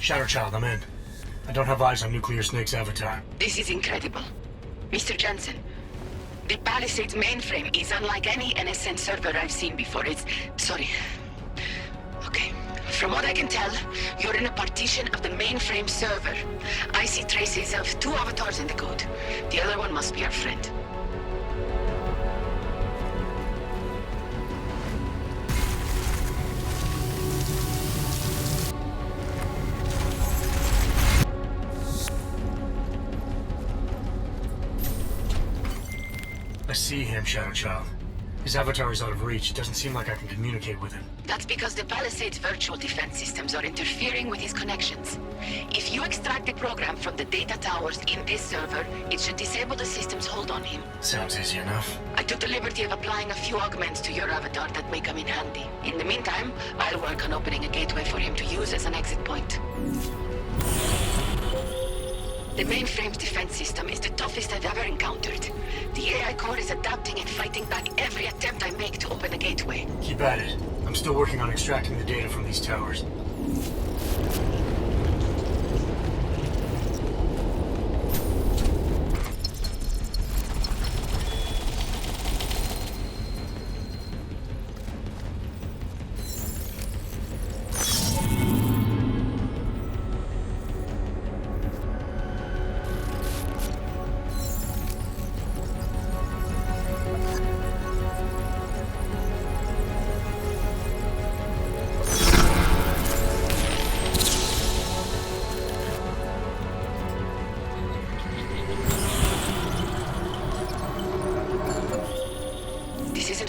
S3: ShadowChild, I'm in. I don't have eyes on Nuclear Snake's avatar.
S20: This is incredible. Mr. Jensen, the Palisades mainframe is unlike any NSN server I've seen before. Sorry. Okay, From what I can tell, you're in a partition of the mainframe server. I see traces of 2 avatars in the code. The other one must be our friend.
S3: I see him, ShadowChild. His avatar is out of reach. It doesn't seem like I can communicate with him.
S20: That's because the Palisade's virtual defense systems are interfering with his connections. If you extract the program from the data towers in this server, it should disable the system's hold on him.
S3: Sounds easy enough.
S20: I took the liberty of applying a few augments to your avatar that may come in handy. In the meantime, I'll work on opening a gateway for him to use as an exit point. The mainframe's defense system is the toughest I've ever encountered. The AI core is adapting and fighting back every attempt I make to open a gateway.
S3: Keep at it. I'm still working on extracting the data from these towers.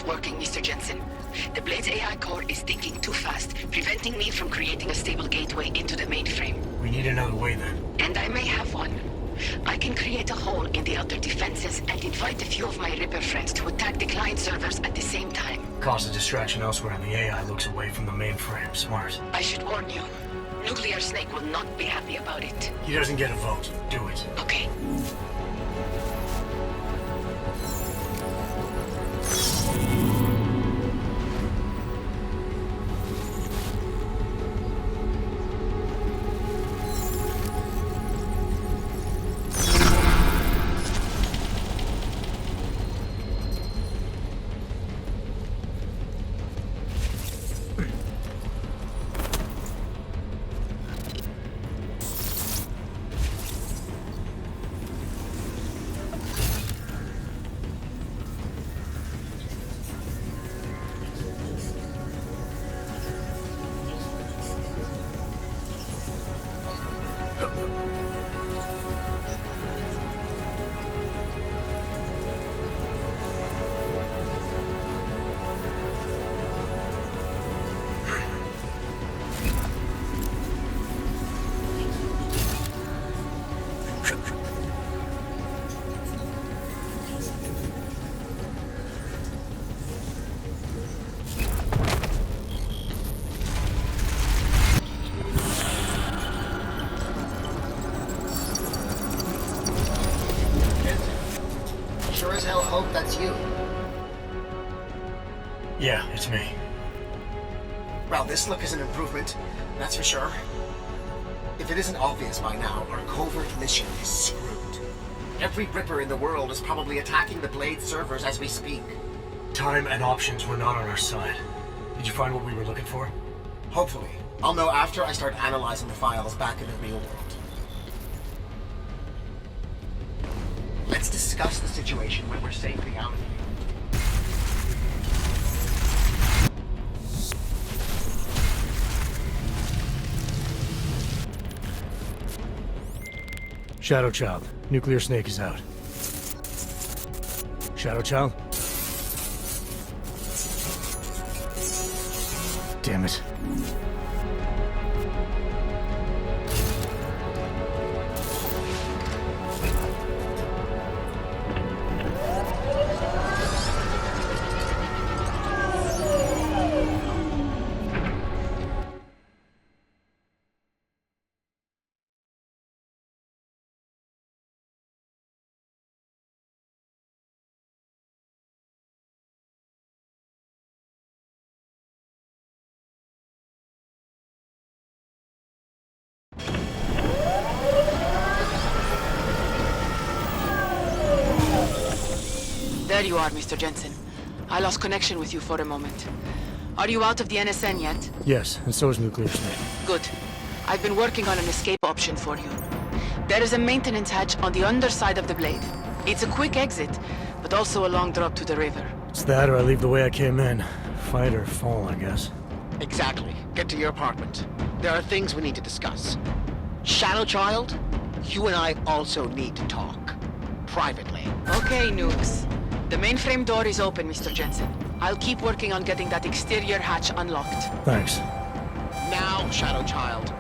S20: Working, Mr. Jensen. The Blade's AI core is thinking too fast, preventing me from creating a stable gateway into the mainframe.
S3: We need another way then.
S20: And I may have one. I can create a hole in the outer defenses and invite a few of my Ripper friends to attack the client servers at the same time.
S3: Cause a distraction elsewhere and the AI looks away from the mainframe. Smart.
S20: I should warn you. Nuclear Snake will not be happy about it.
S3: He doesn't get a vote. Do it.
S20: Okay.
S2: Sure as hell hope that's you.
S3: Yeah, it's me.
S11: Well, this look is an improvement, that's for sure. If it isn't obvious by now, our covert mission is screwed. Every Ripper in the world is probably attacking the Blade servers as we speak.
S3: Time and options were not on our side. Did you find what we were looking for?
S11: Hopefully. I'll know after I start analyzing the files back in the real world. Let's discuss the situation when we're safely out of here.
S3: ShadowChild. Nuclear Snake is out. ShadowChild? Damn it.
S13: There you are, Mr. Jensen. I lost connection with you for a moment. Are you out of the NSN yet?
S3: Yes, and so is Nuclear Snake.
S13: Good. I've been working on an escape option for you. There is a maintenance hatch on the underside of the blade. It's a quick exit, but also a long drop to the river.
S3: It's that or I leave the way I came in. Fight or fall, I guess.
S2: Exactly. Get to your apartment. There are things we need to discuss. ShadowChild, you and I also need to talk. Privately.
S13: Okay, Nukes. The mainframe door is open, Mr. Jensen. I'll keep working on getting that exterior hatch unlocked.
S3: Thanks.
S2: Now, ShadowChild.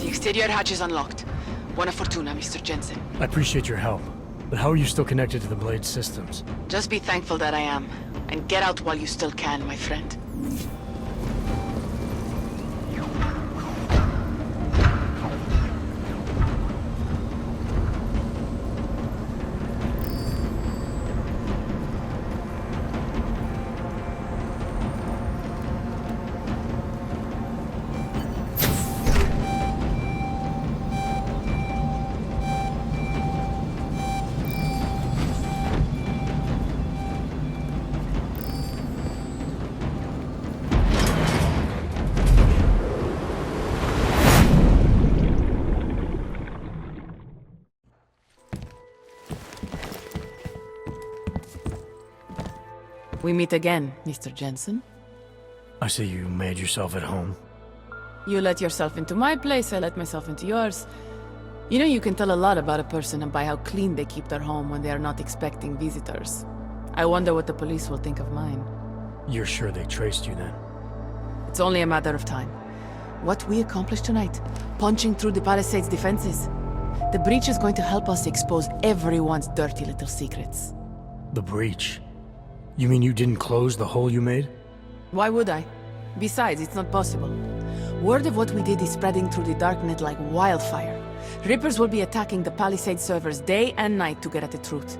S13: Exterior hatch is unlocked. Buona fortuna, Mr. Jensen.
S3: I appreciate your help, but how are you still connected to the Blade systems?
S13: Just be thankful that I am, and get out while you still can, my friend. We meet again, Mr. Jensen.
S3: I see you made yourself at home.
S13: You let yourself into my place, I let myself into yours. You know, you can tell a lot about a person by how clean they keep their home when they are not expecting visitors. I wonder what the police will think of mine.
S3: You're sure they traced you then?
S13: It's only a matter of time. What we accomplished tonight, punching through the Palisades' defenses. The breach is going to help us expose everyone's dirty little secrets.
S3: The breach? You mean you didn't close the hole you made?
S13: Why would I? Besides, it's not possible. Word of what we did is spreading through the darknet like wildfire. Rippers will be attacking the Palisade servers day and night to get at the truth.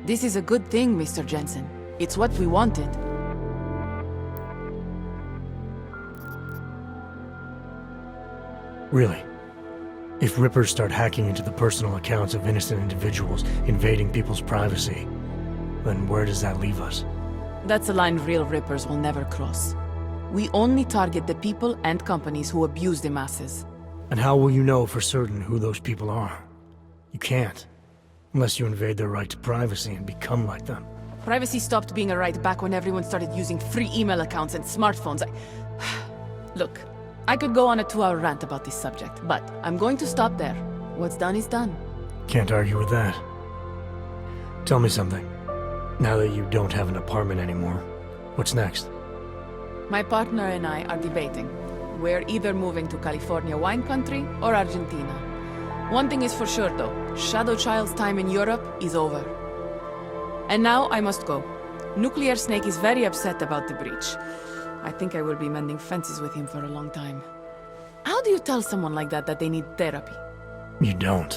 S13: This is a good thing, Mr. Jensen. It's what we wanted.
S3: Really? If Rippers start hacking into the personal accounts of innocent individuals, invading people's privacy, then where does that leave us?
S13: That's a line real Rippers will never cross. We only target the people and companies who abuse the masses.
S3: And how will you know for certain who those people are? You can't. Unless you invade their right to privacy and become like them.
S13: Privacy stopped being a right back when everyone started using free email accounts and smartphones. Look, I could go on a 2-hour rant about this subject, but I'm going to stop there. What's done is done.
S3: Can't argue with that. Tell me something. Now that you don't have an apartment anymore, what's next?
S13: My partner and I are debating. We're either moving to California wine country or Argentina. One thing is for sure though, ShadowChild's time in Europe is over. And now I must go. Nuclear Snake is very upset about the breach. I think I will be mending fences with him for a long time. How do you tell someone like that they need therapy?
S3: You don't.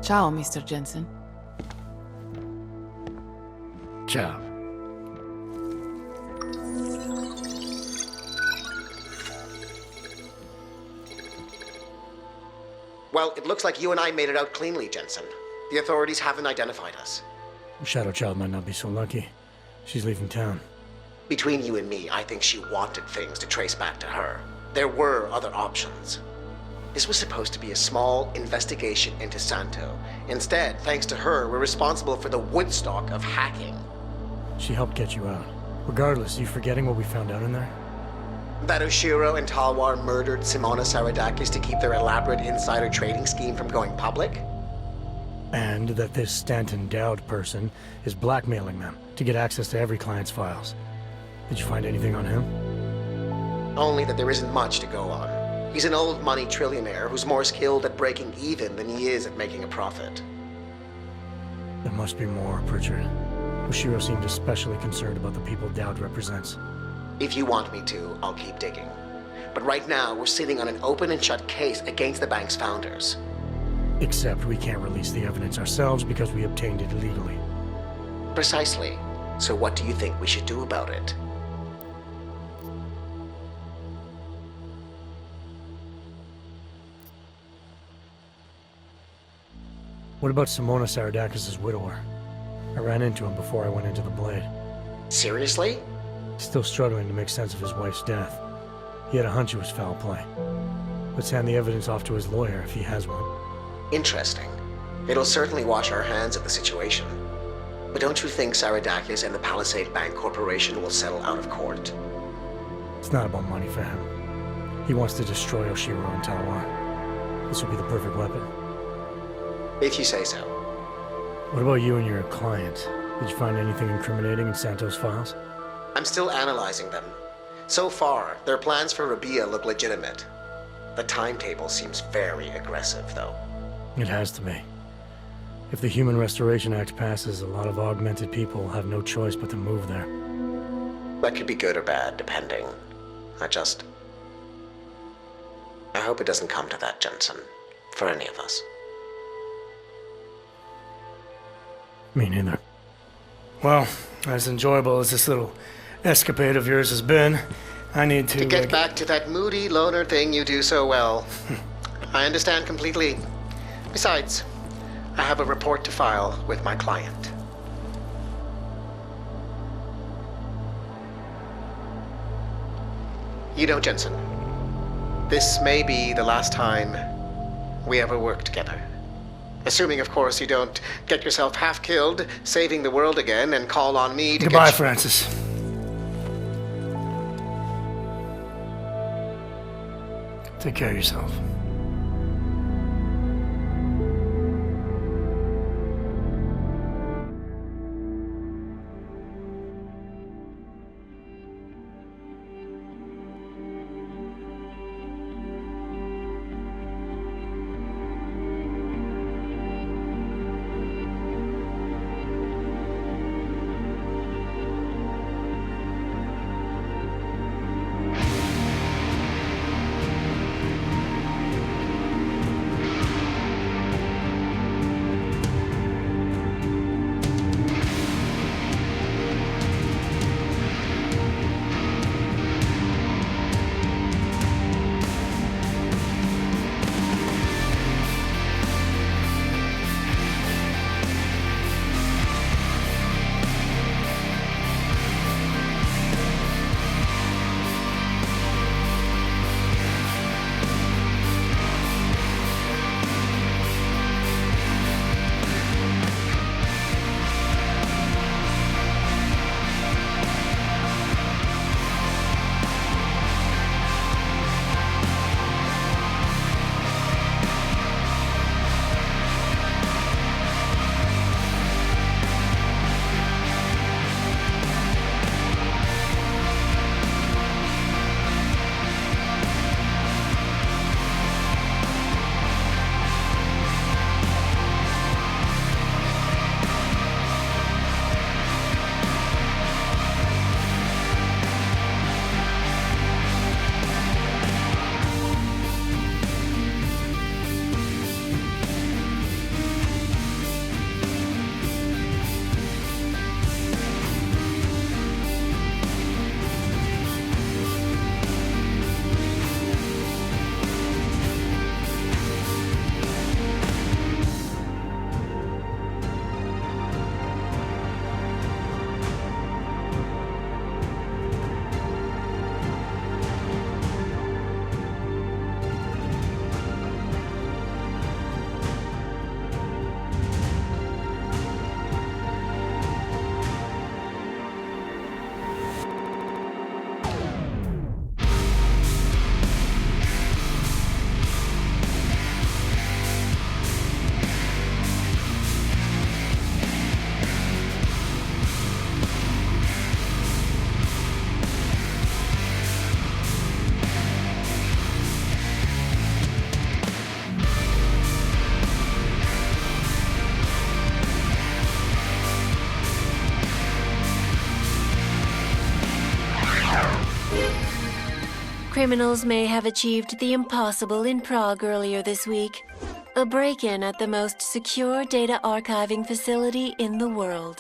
S13: Ciao, Mr. Jensen.
S3: Ciao.
S2: Well, it looks like you and I made it out cleanly, Jensen. The authorities haven't identified us.
S3: ShadowChild might not be so lucky. She's leaving town.
S2: Between you and me, I think she wanted things to trace back to her. There were other options. This was supposed to be a small investigation into Santo. Instead, thanks to her, we're responsible for the Woodstock of hacking.
S3: She helped get you out. Regardless, are you forgetting what we found out in there?
S2: That Oshiro and Talwar murdered Simona Saridakis to keep their elaborate insider trading scheme from going public?
S3: And that this Stanton Dowd person is blackmailing them to get access to every client's files. Did you find anything on him?
S2: Only that there isn't much to go on. He's an old money trillionaire who's more skilled at breaking even than he is at making a profit.
S3: There must be more, Pritchard. Oshiro seemed especially concerned about the people Dowd represents.
S2: If you want me to, I'll keep digging. But right now, we're sitting on an open and shut case against the bank's founders.
S3: Except we can't release the evidence ourselves because we obtained it illegally.
S2: Precisely. So what do you think we should do about it?
S3: What about Simona Saridakis' widower? I ran into him before I went into the Blade.
S2: Seriously?
S3: Still struggling to make sense of his wife's death. He had a hunch it was foul play. Let's hand the evidence off to his lawyer if he has one.
S2: Interesting. It'll certainly wash our hands of the situation. But don't you think Saridakis and the Palisade Bank Corporation will settle out of court?
S3: It's not about money for him. He wants to destroy Oshiro and Talwar. This will be the perfect weapon.
S2: If you say so.
S3: What about you and your client? Did you find anything incriminating in Santos' files?
S2: I'm still analyzing them. So far, their plans for Rabia look legitimate. The timetable seems very aggressive, though.
S3: It has to be. If the Human Restoration Act passes, a lot of augmented people will have no choice but to move there.
S2: That could be good or bad, depending. I hope it doesn't come to that, Jensen. For any of us.
S3: Me neither. Well, as enjoyable as this little escapade of yours has been, I need to
S2: get back to that moody loner thing you do so well. I understand completely. Besides, I have a report to file with my client. You know, Jensen, this may be the last time we ever work together. Assuming, of course, you don't get yourself half killed, saving the world again, and call on me to
S3: Goodbye, Francis. Take care of yourself.
S21: Criminals may have achieved the impossible in Prague earlier this week. A break-in at the most secure data archiving facility in the world.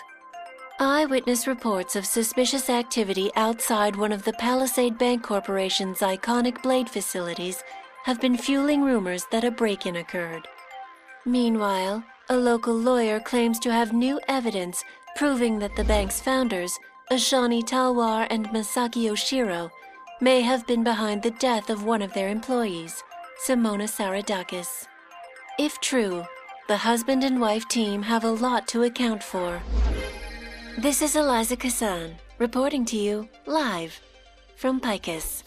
S21: Eyewitness reports of suspicious activity outside one of the Palisade Bank Corporation's iconic Blade facilities have been fueling rumors that a break-in occurred. Meanwhile, a local lawyer claims to have new evidence proving that the bank's founders, Ashani Talwar and Masaki Oshiro, may have been behind the death of one of their employees, Simona Saridakis. If true, the husband and wife team have a lot to account for. This is Eliza Kassan, reporting to you live from Picus.